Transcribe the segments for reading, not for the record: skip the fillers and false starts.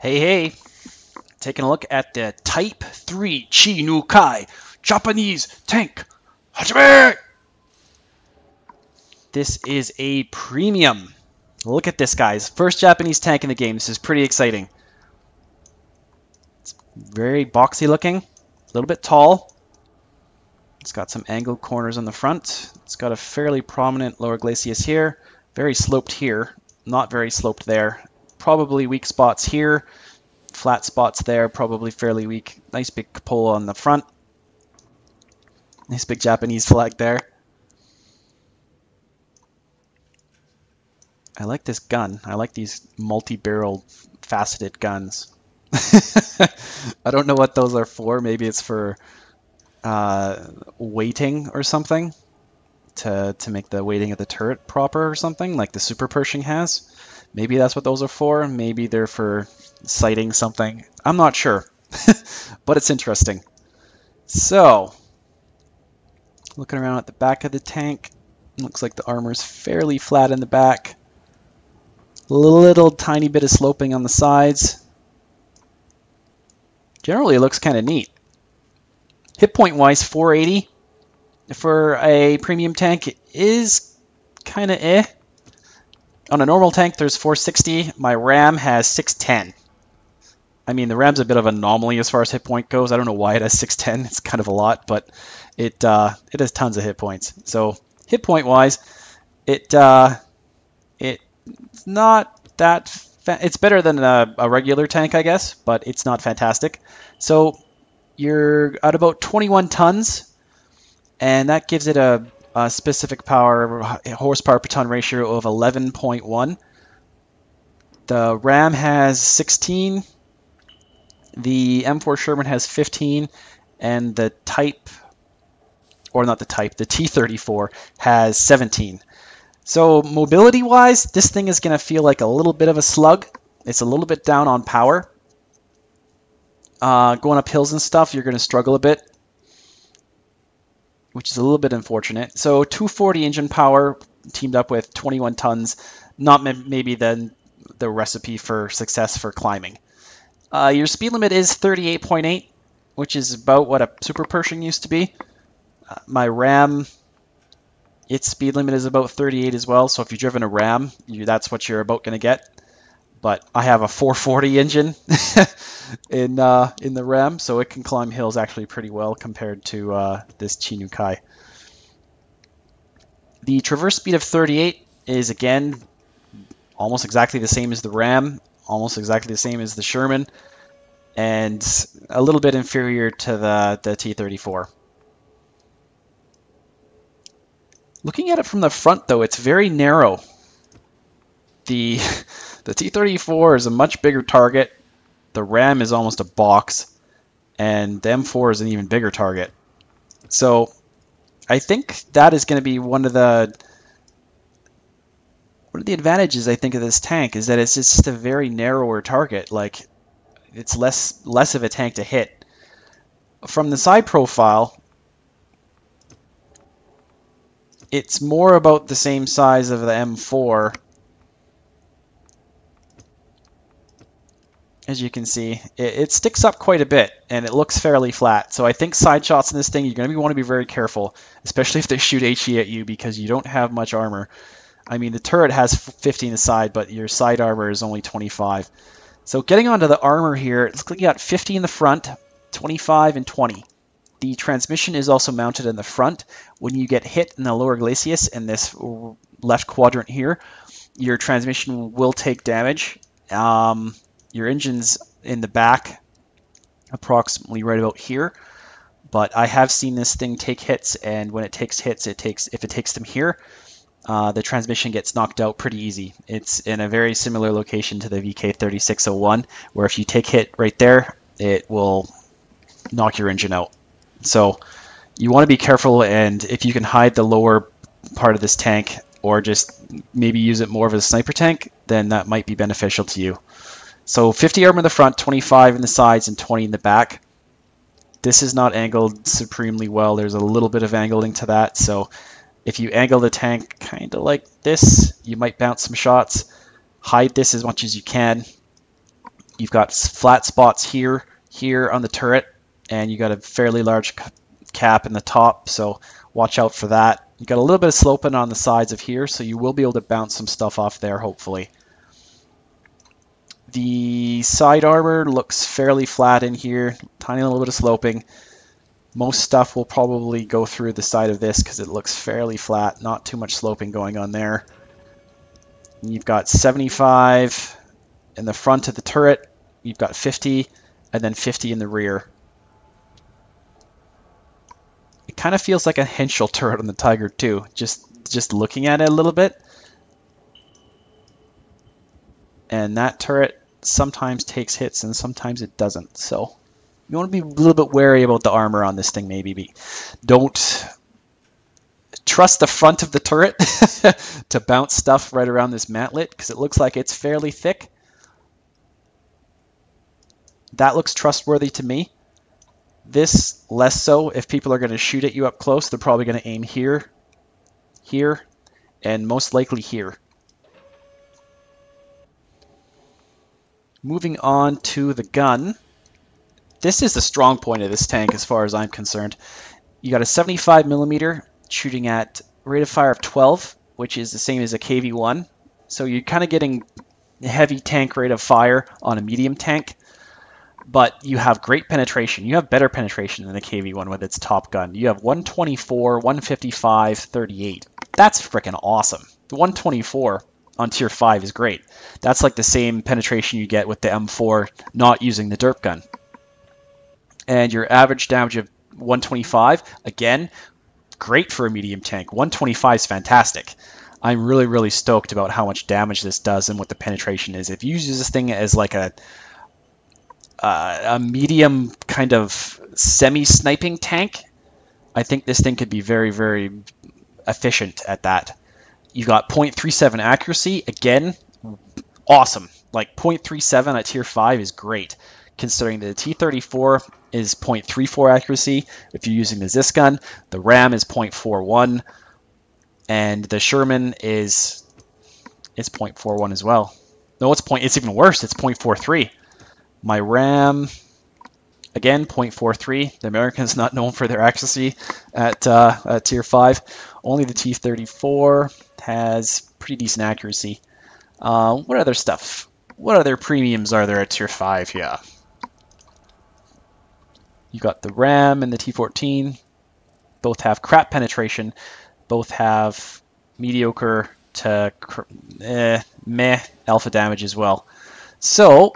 Hey, hey, taking a look at the Type 3 Chi Japanese tank. Hajime! This is a premium. Look at this, guys. First Japanese tank in the game. This is pretty exciting. It's very boxy looking, a little bit tall. It's got some angled corners on the front. It's got a fairly prominent lower glacis here. Very sloped here, not very sloped there. Probably weak spots here. Flat spots there, probably fairly weak. Nice big cupola on the front. Nice big Japanese flag there. I like this gun. I like these multi-barrel faceted guns. I don't know what those are for. Maybe it's for weighting or something, to make the weighting of the turret proper or something, like the Super Pershing has. Maybe that's what those are for. Maybe they're for sighting something. I'm not sure, but it's interesting. So, looking around at the back of the tank, looks like the armor's fairly flat in the back. Little tiny bit of sloping on the sides. Generally, it looks kind of neat. Hit point wise, 480 for a premium tank is kind of eh. On a normal tank, there's 460. My RAM has 610. I mean, the RAM's a bit of an anomaly as far as hit point goes. I don't know why it has 610. It's kind of a lot, but it has tons of hit points. So hit point wise, it's not that. It's better than a regular tank, I guess, but it's not fantastic. So you're at about 21 tons, and that gives it a specific horsepower per ton ratio of 11.1. The RAM has 16. The M4 Sherman has 15, and the the T-34 has 17. So mobility-wise, this thing is going to feel like a little bit of a slug. It's a little bit down on power. Going up hills and stuff, you're going to struggle a bit, which is a little bit unfortunate. So 240 engine power teamed up with 21 tons, not maybe then the recipe for success for climbing. Your speed limit is 38.8, which is about what a Super Pershing used to be. My RAM, its speed limit is about 38 as well, so if you've driven a RAM, that's what you're about going to get. But I have a 440 engine in the RAM, so it can climb hills actually pretty well compared to this Chi. The traverse speed of 38 is, again, almost exactly the same as the RAM, almost exactly the same as the Sherman, and a little bit inferior to the T-34. Looking at it from the front, though, it's very narrow. The T-34 is a much bigger target. The RAM is almost a box, and the M4 is an even bigger target. So I think that is going to be one of the advantages, I think, of this tank, is that it's just a very narrower target. Like, it's less of a tank to hit. From the side profile, it's more about the same size of the M4. As you can see, it sticks up quite a bit, and it looks fairly flat. So I think side shots in this thing, you're going to want to be very careful, especially if they shoot HE at you, because you don't have much armor. I mean, the turret has 15 aside, but your side armor is only 25. So getting onto the armor here, it looks like you got 50 in the front, 25 and 20. The transmission is also mounted in the front. When you get hit in the lower glacis in this left quadrant here, your transmission will take damage. Your engine's in the back, approximately right about here. But I have seen this thing take hits, and when it takes hits, if it takes them here, the transmission gets knocked out pretty easy. It's in a very similar location to the VK3601, where if you take hit right there, it will knock your engine out. So you want to be careful, and if you can hide the lower part of this tank, or just maybe use it more of a sniper tank, then that might be beneficial to you. So 50 armor in the front, 25 in the sides, and 20 in the back. This is not angled supremely well. There's a little bit of angling to that, so if you angle the tank kind of like this, you might bounce some shots. Hide this as much as you can. You've got flat spots here on the turret, and you got a fairly large cap in the top, so watch out for that. You got a little bit of sloping on the sides of here, so you will be able to bounce some stuff off there, hopefully. The side armor looks fairly flat in here, tiny little bit of sloping. Most stuff will probably go through the side of this because it looks fairly flat, not too much sloping going on there. And you've got 75 in the front of the turret, you've got 50, and then 50 in the rear. It kind of feels like a Henschel turret on the Tiger too, just looking at it a little bit. And that turret sometimes takes hits and sometimes it doesn't, so you want to be a little bit wary about the armor on this thing maybe. Don't trust the front of the turret to bounce stuff right around this mantlet because it looks like it's fairly thick. That looks trustworthy to me. This less so. If people are going to shoot at you up close, they're probably going to aim here, here, and most likely here. Moving on to the gun. This is the strong point of this tank as far as I'm concerned. You got a 75mm shooting at rate of fire of 12, which is the same as a KV-1. So you're kind of getting heavy tank rate of fire on a medium tank, but you have great penetration. You have better penetration than the KV-1 with its top gun. You have 124, 155, 38. That's freaking awesome. The 124 on tier 5 is great. That's like the same penetration you get with the M4 not using the derp gun. And your average damage of 125, again, great for a medium tank. 125 is fantastic. I'm really, really stoked about how much damage this does and what the penetration is. If you use this thing as like a medium kind of semi-sniping tank, I think this thing could be very, very efficient at that. You've got 0.37 accuracy. Again, awesome. Like 0.37 at tier 5 is great, considering that the T-34 is 0.34 accuracy if you're using the Zis gun. The Ram is 0.41, and the Sherman is 0.41 as well. No, it's even worse. It's 0.43. My Ram, again, 0.43. The American's not known for their accuracy at tier 5. Only the T-34 has pretty decent accuracy. What other stuff? What other premiums are there at tier 5? Yeah. You got the Ram and the T-14. Both have crap penetration. Both have mediocre to meh alpha damage as well. So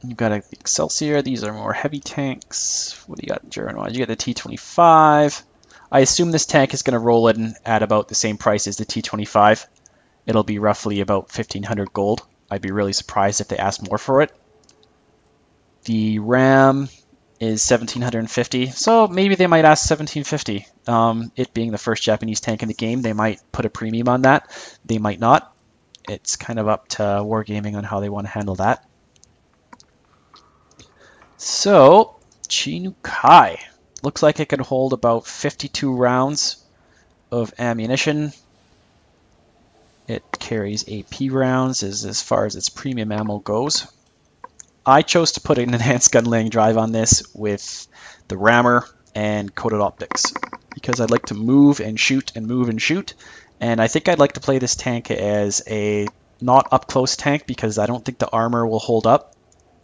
you've got the Excelsior. These are more heavy tanks. What do you got, German-wise? You got the T-25. I assume this tank is going to roll in at about the same price as the T-25. It'll be roughly about 1,500 gold. I'd be really surprised if they ask more for it. The Ram is 1,750, so maybe they might ask 1,750. It being the first Japanese tank in the game, they might put a premium on that. They might not. It's kind of up to Wargaming on how they want to handle that. So, Chinukai. Looks like it can hold about 52 rounds of ammunition. It carries AP rounds as far as its premium ammo goes. I chose to put an enhanced gun laying drive on this with the rammer and coated optics because I'd like to move and shoot and move and shoot. And I think I'd like to play this tank as a not up close tank because I don't think the armor will hold up.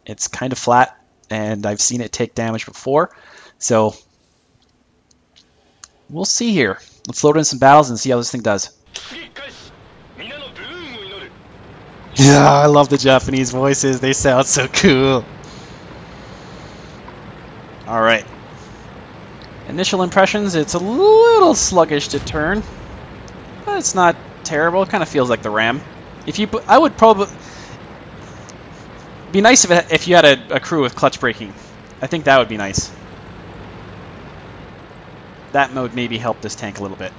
It's kind of flat and I've seen it take damage before. So we'll see here. Let's load in some battles and see how this thing does. Yeah, I love the Japanese voices. They sound so cool. Alright. Initial impressions, it's a little sluggish to turn. But it's not terrible. It kind of feels like the Ram. I would probably... be nice if you had a crew with clutch braking. I think that would be nice. That mode maybe help this tank a little bit.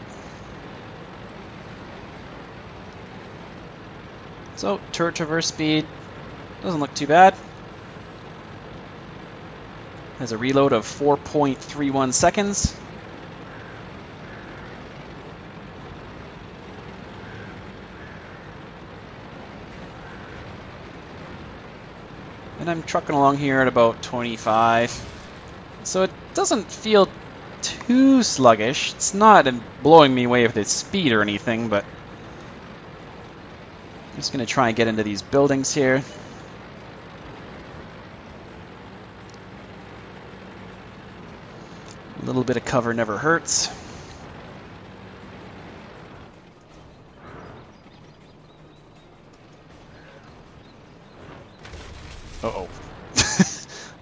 So, turret traverse speed doesn't look too bad. Has a reload of 4.31 seconds. And I'm trucking along here at about 25. So it doesn't feel too sluggish. It's not blowing me away with its speed or anything, but I'm just going to try and get into these buildings here. A little bit of cover never hurts. Uh-oh.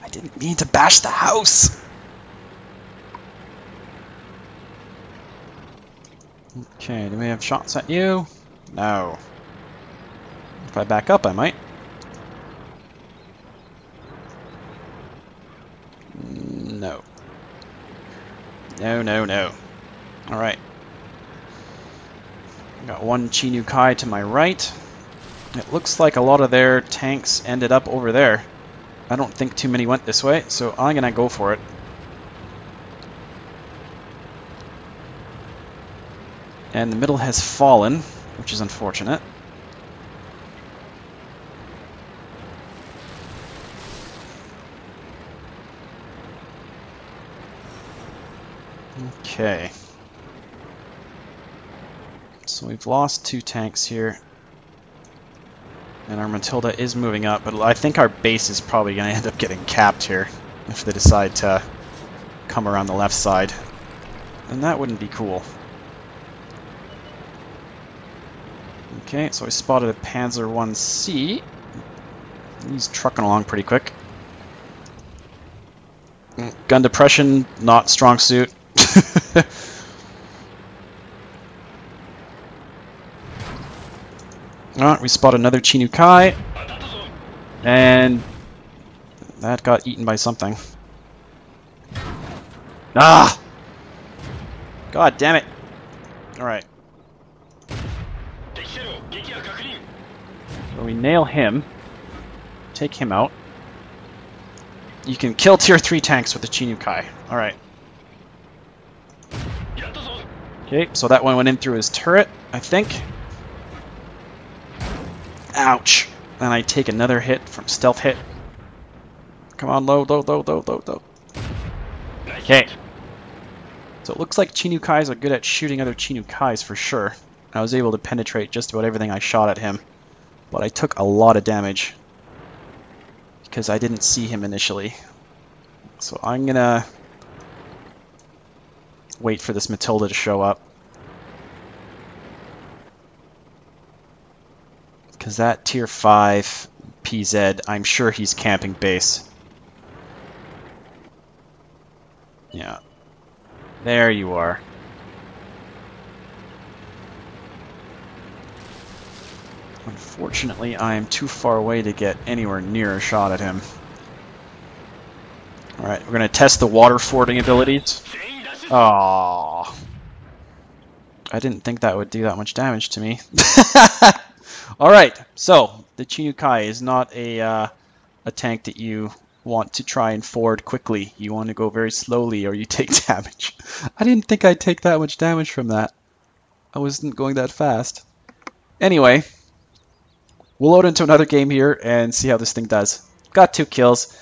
I didn't mean to bash the house! Okay, do we have shots at you? No. If I back up, I might. No. No, no, no. Alright. Got one Chi-Nu-Kai to my right. It looks like a lot of their tanks ended up over there. I don't think too many went this way, so I'm gonna go for it. And the middle has fallen, which is unfortunate. Okay. So we've lost 2 tanks here. And our Matilda is moving up, but I think our base is probably going to end up getting capped here if they decide to come around the left side. And that wouldn't be cool. Okay, so I spotted a Panzer 1C. He's trucking along pretty quick. Gun depression, not strong suit. Alright, we spot another Chi-Nu-Kai. And that got eaten by something. Ah! God damn it. Alright. So we nail him. Take him out. You can kill tier 3 tanks with the Chi-Nu-Kai. Alright. Okay, so that one went in through his turret, I think. Ouch! And I take another hit from stealth hit. Come on, load, load, load, load, load, load. Okay. So it looks like Chi-Nu-Kais are good at shooting other Chi-Nu-Kais for sure. I was able to penetrate just about everything I shot at him. But I took a lot of damage. Because I didn't see him initially. So I'm gonna wait for this Matilda to show up. Because that tier 5 PZ, I'm sure he's camping base. Yeah. There you are. Unfortunately, I am too far away to get anywhere near a shot at him. Alright, we're going to test the water fording abilities. Aww. I didn't think that would do that much damage to me. Alright, so the Chi-Nu-Kai is not a tank that you want to try and ford quickly. You want to go very slowly or you take damage. I didn't think I'd take that much damage from that. I wasn't going that fast. Anyway, we'll load into another game here and see how this thing does. Got 2 kills,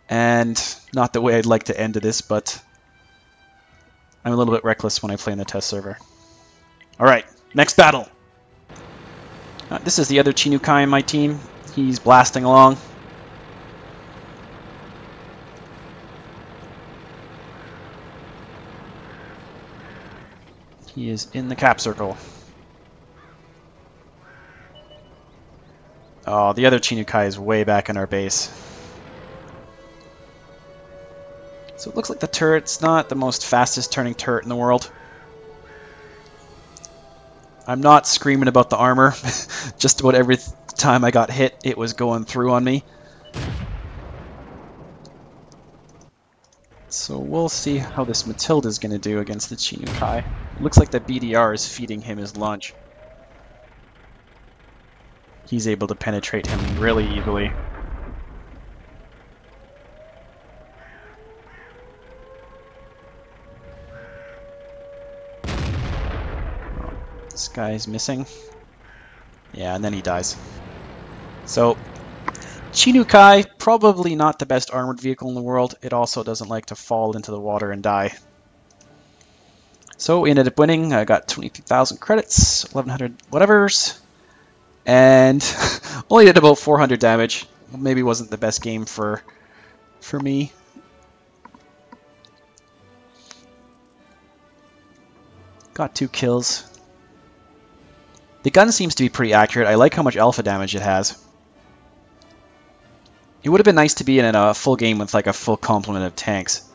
and not the way I'd like to end this, but I'm a little bit reckless when I play in the test server. Alright, next battle! This is the other Chi-Nu-Kai in my team. He's blasting along. He is in the cap circle. Oh, the other Chi-Nu-Kai is way back in our base. So it looks like the turret's not the most fastest turning turret in the world. I'm not screaming about the armor. Just about every time I got hit, it was going through on me. So we'll see how this Matilda's going to do against the Chi-Nu-Kai. Looks like the BDR is feeding him his lunch. He's able to penetrate him really easily. This guy's missing. Yeah, and then he dies. So, Chi-Nu-Kai, probably not the best armored vehicle in the world. It also doesn't like to fall into the water and die. So we ended up winning. I got 22,000 credits, 1,100 whatevers, and only did about 400 damage. Maybe wasn't the best game for me. Got 2 kills. The gun seems to be pretty accurate. I like how much alpha damage it has. It would have been nice to be in a full game with like a full complement of tanks.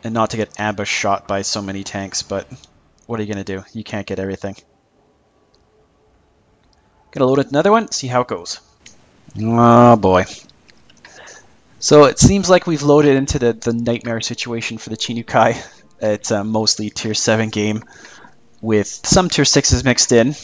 And not to get ambush shot by so many tanks, but what are you going to do? You can't get everything. Gonna load another one, see how it goes. Oh boy. So it seems like we've loaded into the nightmare situation for the Chinukai. It's a mostly tier 7 game with some tier 6s mixed in.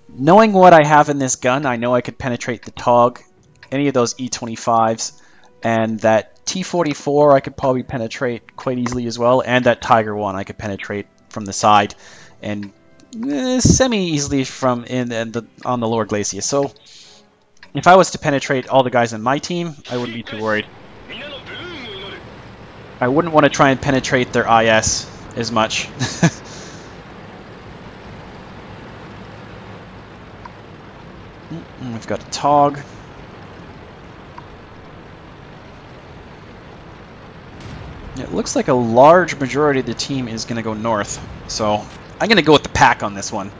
Knowing what I have in this gun, I know I could penetrate the TOG, any of those E25s, and that T44 I could probably penetrate quite easily as well, and that Tiger 1 I could penetrate from the side and semi-easily from on the lower glacier. So if I was to penetrate all the guys in my team, I wouldn't be too worried. I wouldn't want to try and penetrate their IS as much. We've got a TOG. It looks like a large majority of the team is going to go north, so I'm going to go with the pack on this one.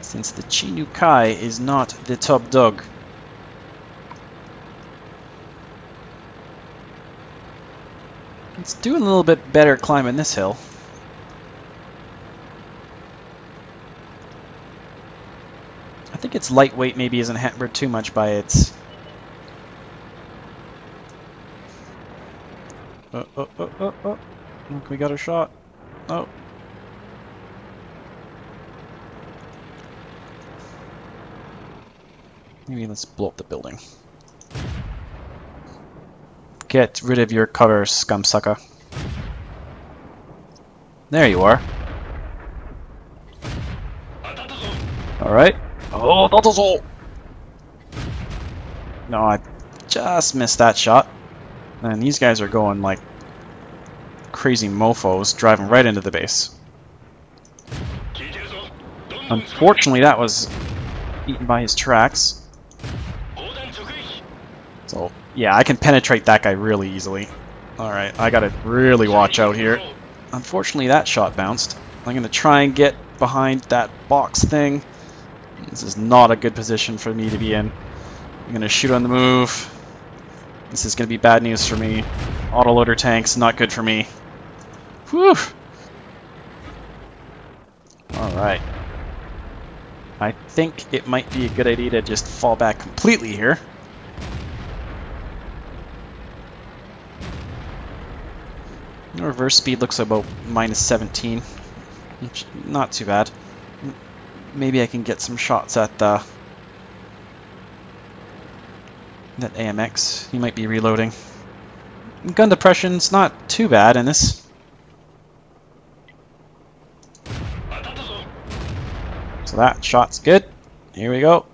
Since the Chinukai is not the top dog. It's doing a little bit better climbing this hill. I think its lightweight maybe isn't hampered too much by its... Oh. Look, we got a shot. Oh. Maybe let's blow up the building. Get rid of your cover, scumsucker. There you are. Alright. Oh, that was all! No, I just missed that shot. And these guys are going like crazy mofos, driving right into the base. Unfortunately, that was eaten by his tracks. So, yeah, I can penetrate that guy really easily. Alright, I gotta really watch out here. Unfortunately, that shot bounced. I'm gonna try and get behind that box thing. This is not a good position for me to be in. I'm gonna shoot on the move. This is gonna be bad news for me. Autoloader tanks, not good for me. Whew! Alright. I think it might be a good idea to just fall back completely here. Reverse speed looks about -17. Which, not too bad. Maybe I can get some shots at that AMX. He might be reloading. Gun depression's not too bad in this. So that shot's good. Here we go.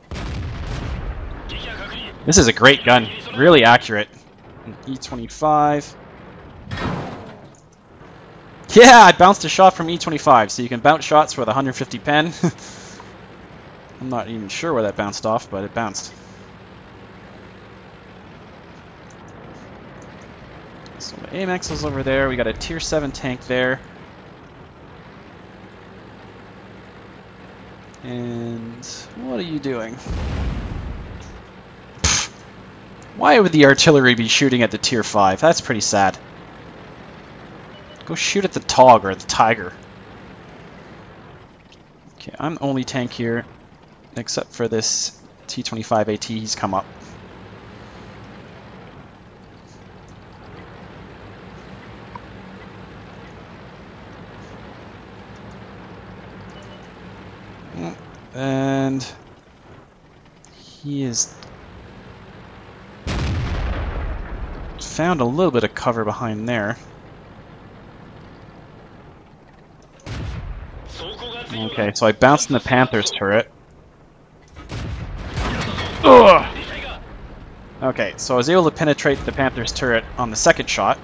This is a great gun. Really accurate. An E25. Yeah, I bounced a shot from E25, so you can bounce shots with 150 pen. I'm not even sure where that bounced off, but it bounced. So the AMX is over there. We got a tier 7 tank there. And what are you doing? Pfft. Why would the artillery be shooting at the tier 5? That's pretty sad. Go shoot at the TOG or the Tiger. Okay, I'm the only tank here, except for this T25 AT. He's come up. And he is found a little bit of cover behind there. Okay, so I bounced in the Panther's turret. Ugh. Okay, so I was able to penetrate the Panther's turret on the second shot,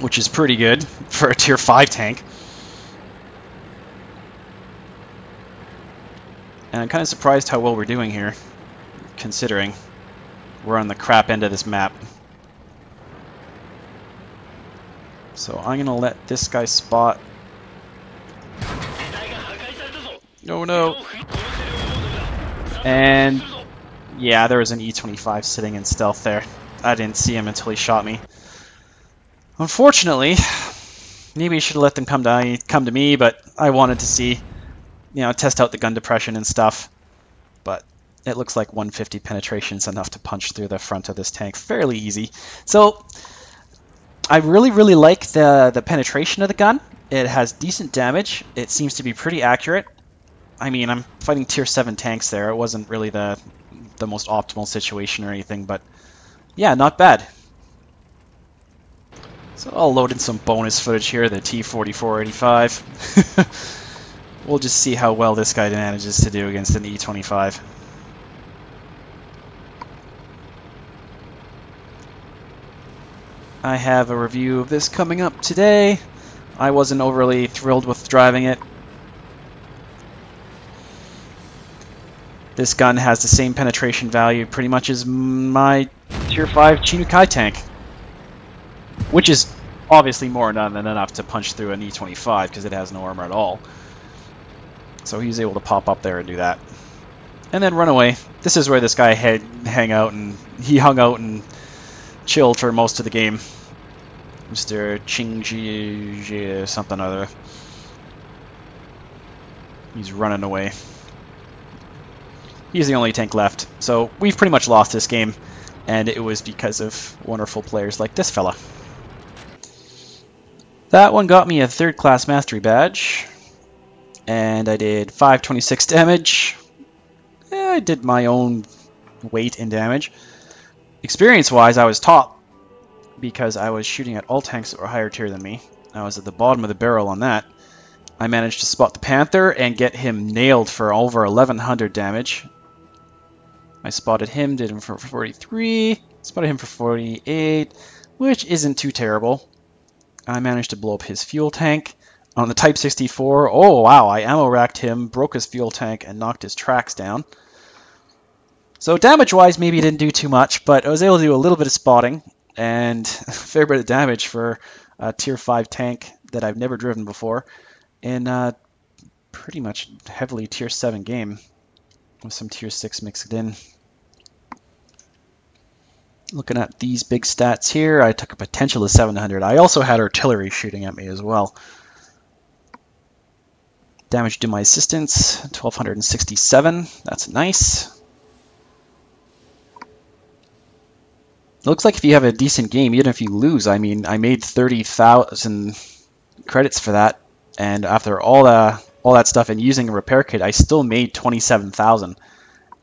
which is pretty good for a tier 5 tank. And I'm kind of surprised how well we're doing here, considering we're on the crap end of this map. So I'm going to let this guy spot. Oh no. And yeah, there was an E-25 sitting in stealth there. I didn't see him until he shot me. Unfortunately, maybe I should have let them come to me, but I wanted to see, test out the gun depression and stuff. But it looks like 150 penetration is enough to punch through the front of this tank fairly easy. So I really like the penetration of the gun. It has decent damage. It seems to be pretty accurate. I mean, I'm fighting tier 7 tanks there. It wasn't really the most optimal situation or anything, but yeah, not bad. So I'll load in some bonus footage here, the T-4485. We'll just see how well this guy manages to do against an E-25. I have a review of this coming up today. I wasn't overly thrilled with driving it. This gun has the same penetration value pretty much as my tier 5 Chinukai tank, which is obviously more than enough to punch through an E-25 because it has no armor at all. So he's able to pop up there and do that. And then run away. This is where this guy hung out and chilled for most of the game. Mr. Qingji something or other. He's running away. He's the only tank left. So we've pretty much lost this game, and it was because of wonderful players like this fella. That one got me a 3rd class mastery badge, and I did 526 damage. I did my own weight in damage. Experience-wise, I was top, because I was shooting at all tanks that were higher tier than me. I was at the bottom of the barrel on that. I managed to spot the Panther and get him nailed for over 1100 damage. I spotted him, did him for 43, spotted him for 48, which isn't too terrible. I managed to blow up his fuel tank. On the Type 64, oh wow, I ammo racked him, broke his fuel tank, and knocked his tracks down. So damage-wise, maybe it didn't do too much, but I was able to do a little bit of spotting, and a fair bit of damage for a tier 5 tank that I've never driven before in a pretty much heavily tier 7 game with some tier 6 mixed in. Looking at these big stats here, I took a potential of 700. I also had artillery shooting at me as well. Damage to my assistants, 1267. That's nice. It looks like if you have a decent game, even if you lose, I mean, I made 30,000 credits for that, and after all that stuff and using a repair kit, I still made 27,000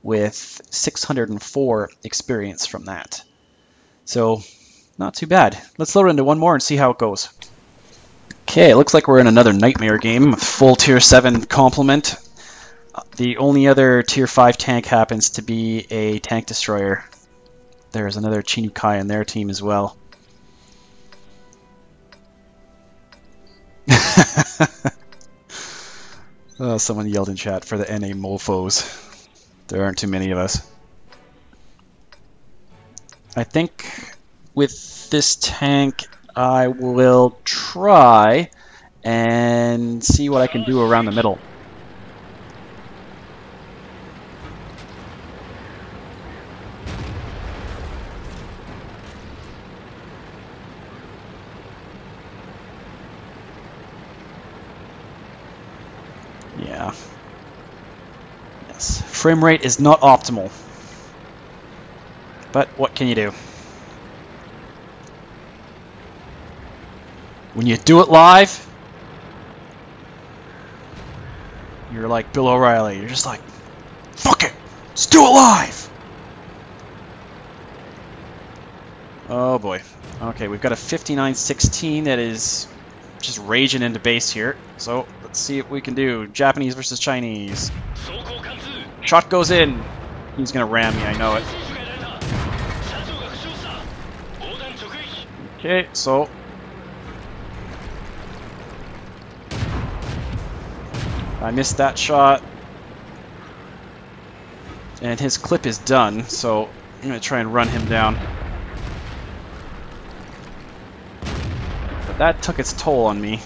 with 604 experience from that. So, not too bad. Let's load into one more and see how it goes. Okay, it looks like we're in another nightmare game, full tier 7 complement. The only other tier 5 tank happens to be a tank destroyer. There's another Chinukai on their team as well. Oh, someone yelled in chat for the NA mofos. There aren't too many of us. I think with this tank I will try and see what I can do around the middle. Yeah. Yes. Frame rate is not optimal. But what can you do? When you do it live, you're like Bill O'Reilly. You're just like, fuck it, let's do it live. Oh boy. Okay, we've got a 59-16 that is just raging into base here. So let's see what we can do. Japanese versus Chinese. Shot goes in. He's gonna ram me, I know it. Okay, so I missed that shot. And his clip is done, so I'm gonna try and run him down. But that took its toll on me.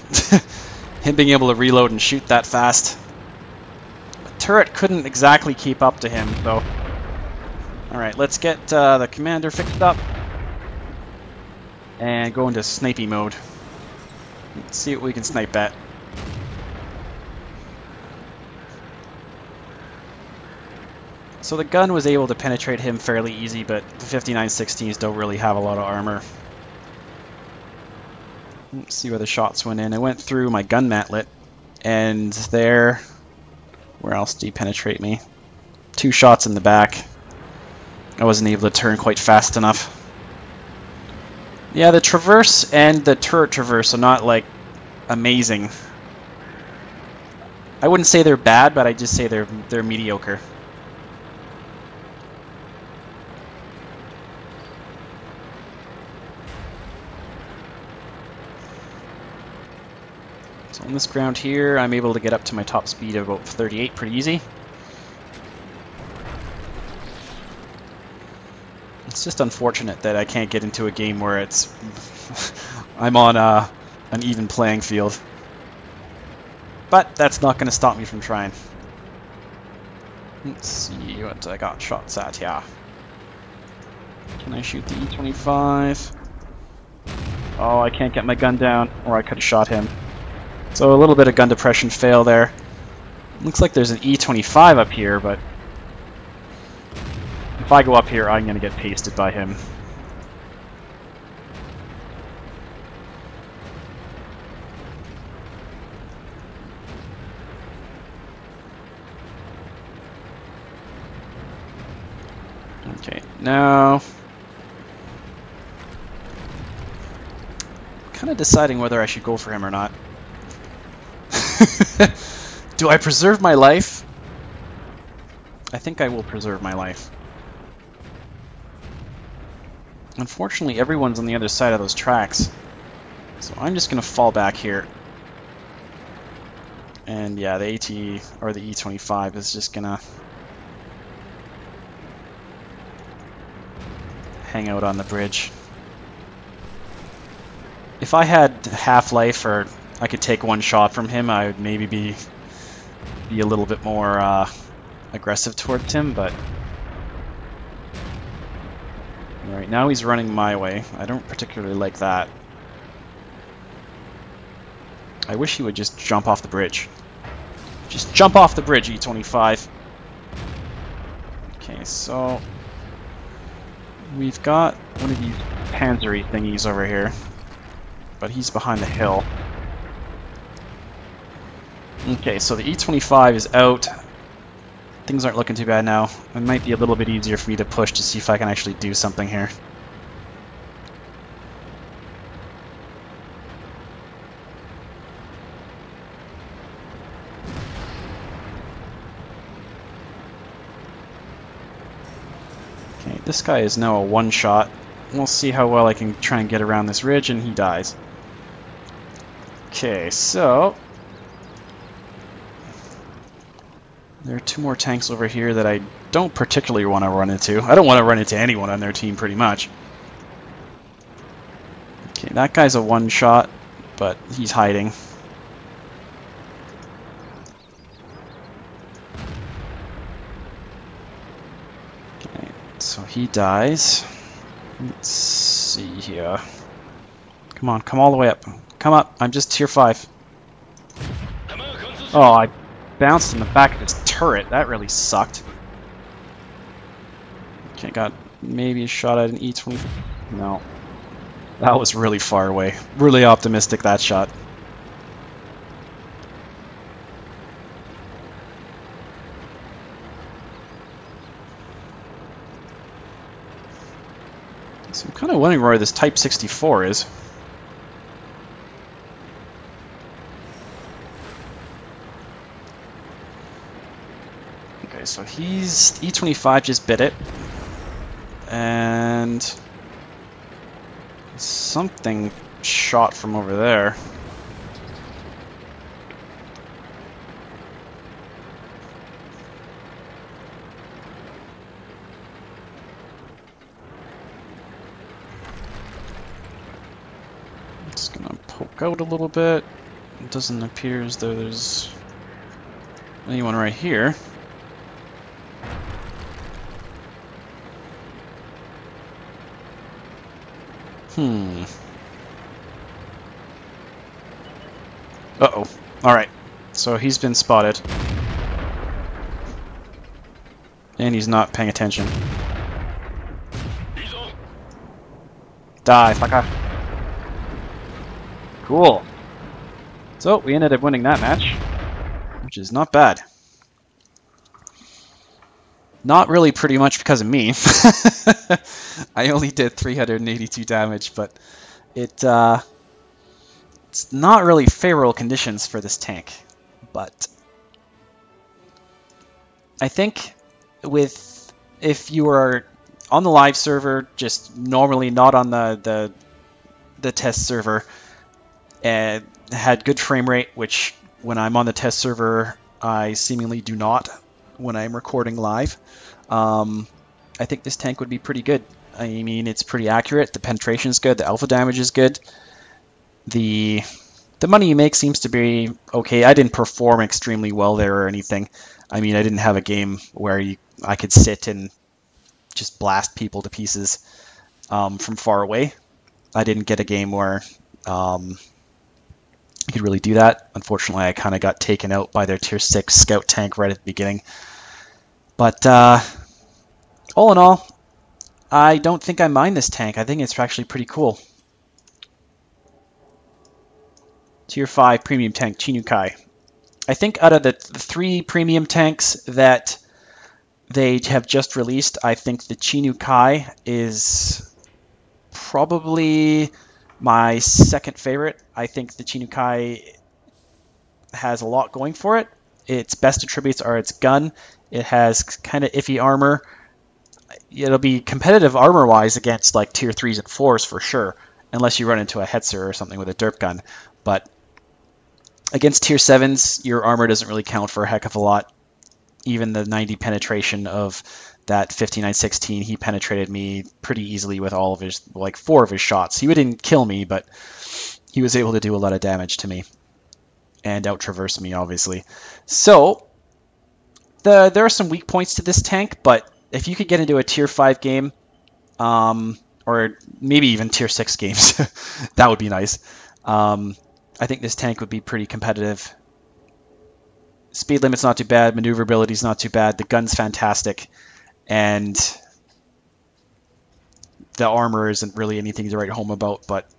Him being able to reload and shoot that fast. The turret couldn't exactly keep up to him, though. Alright, let's get the commander fixed up. And go into snipey mode. Let's see what we can snipe at. So the gun was able to penetrate him fairly easy, but the 5916s don't really have a lot of armor. Let's see where the shots went in. I went through my gun mantlet, and there... Where else did he penetrate me? 2 shots in the back. I wasn't able to turn quite fast enough. Yeah, the traverse and the turret traverse are not, like, amazing. I wouldn't say they're bad, but I'd just say they're mediocre. So on this ground here, I'm able to get up to my top speed of about 38 pretty easy. It's just unfortunate that I can't get into a game where it's I'm on an even playing field. But that's not going to stop me from trying. Let's see what I got shots at here. Can I shoot the E25? Oh, I can't get my gun down, or I could have shot him. So a little bit of gun depression fail there. Looks like there's an E25 up here, but if I go up here, I'm going to get pasted by him. Okay, now... I'm kind of deciding whether I should go for him or not. Do I preserve my life? I think I will preserve my life. Unfortunately, everyone's on the other side of those tracks. So I'm just going to fall back here. And yeah, the AT, or the E25 is just going to hang out on the bridge. If I had half-life, or I could take one shot from him, I would maybe be a little bit more aggressive towards him, but... Alright, now he's running my way. I don't particularly like that. I wish he would just jump off the bridge. Just jump off the bridge, E25. Okay, so... We've got one of these panzery thingies over here. But he's behind the hill. Okay, so the E25 is out. Things aren't looking too bad now. It might be a little bit easier for me to push to see if I can actually do something here. Okay, this guy is now a one-shot. We'll see how well I can try and get around this ridge, and he dies. Okay, so... There are 2 more tanks over here that I don't particularly want to run into. I don't want to run into anyone on their team, pretty much. Okay, that guy's a one-shot, but he's hiding. Okay, so he dies. Let's see here. Come on, come all the way up. Come up, I'm just tier 5. Oh, I bounced in the back of his turret. That really sucked. Okay, got maybe a shot at an E20. No. That was really far away. Really optimistic, that shot. So I'm kind of wondering where this Type 64 is. So he's E25 just bit it, and something shot from over there. Just gonna poke out a little bit. It doesn't appear as though there's anyone right here. Uh-oh. Alright. So he's been spotted. And he's not paying attention. Die, fucker. Cool. So, we ended up winning that match, which is not bad. Not really pretty much because of me. I only did 382 damage, but it's not really favorable conditions for this tank. But I think if you are on the live server, just normally not on the test server, and had good frame rate, which when I'm on the test server, I seemingly do not when I'm recording live. I think this tank would be pretty good. I mean, it's pretty accurate. The penetration is good. The alpha damage is good. The money you make seems to be okay. I didn't perform extremely well there or anything. I mean, I didn't have a game where I could sit and just blast people to pieces from far away. I didn't get a game where I could really do that. Unfortunately, I kind of got taken out by their tier 6 scout tank right at the beginning. But all in all, I don't think I mind this tank. I think it's actually pretty cool. Tier 5 premium tank, Chinukai. I think out of the 3 premium tanks that they have just released, I think the Chinukai is probably my second favorite. I think the Chinukai has a lot going for it. Its best attributes are its gun. It has kind of iffy armor. It'll be competitive armor-wise against like tier 3s and 4s for sure, unless you run into a Hetzer or something with a derp gun. But against tier 7s, your armor doesn't really count for a heck of a lot. Even the 90 penetration of that 5916, he penetrated me pretty easily with all of his, like 4 of his shots. He didn't kill me, but he was able to do a lot of damage to me and out-traverse me, obviously. So there are some weak points to this tank, but if you could get into a tier 5 game, or maybe even tier 6 games, that would be nice. I think this tank would be pretty competitive. Speed limit's not too bad, maneuverability's not too bad, the gun's fantastic, and the armor isn't really anything to write home about, but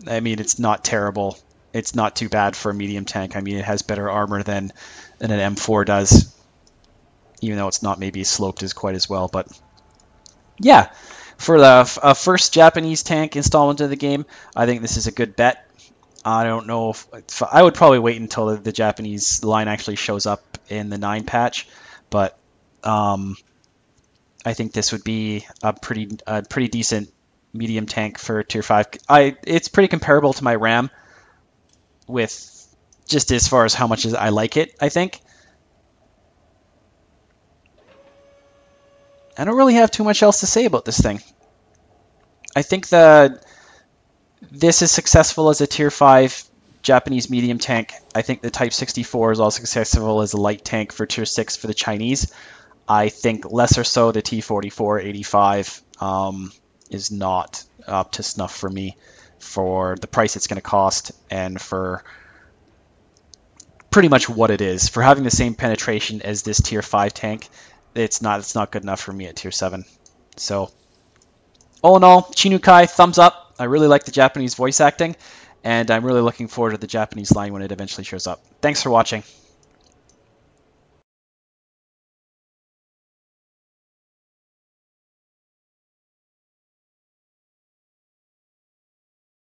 I mean, it's not terrible. It's not too bad for a medium tank. I mean, it has better armor than an M4 does, even though it's not maybe sloped as quite as well. But yeah, for the first Japanese tank installment of the game, I think this is a good bet. I don't know if I would probably wait until the Japanese line actually shows up in the 9 patch, but I think this would be a pretty decent medium tank for tier 5. It's pretty comparable to my Ram, with just as far as how much I like it, I think. I don't really have too much else to say about this thing. I think this is successful as a tier 5 Japanese medium tank. I think the Type 64 is also successful as a light tank for tier 6 for the Chinese. I think lesser so the T44-85 is not up to snuff for me for the price it's going to cost and for pretty much what it is. For having the same penetration as this tier 5 tank, it's not good enough for me at tier 7. So all in all, Chinukai, thumbs up. I really like the Japanese voice acting, and I'm really looking forward to the Japanese line when it eventually shows up. Thanks for watching.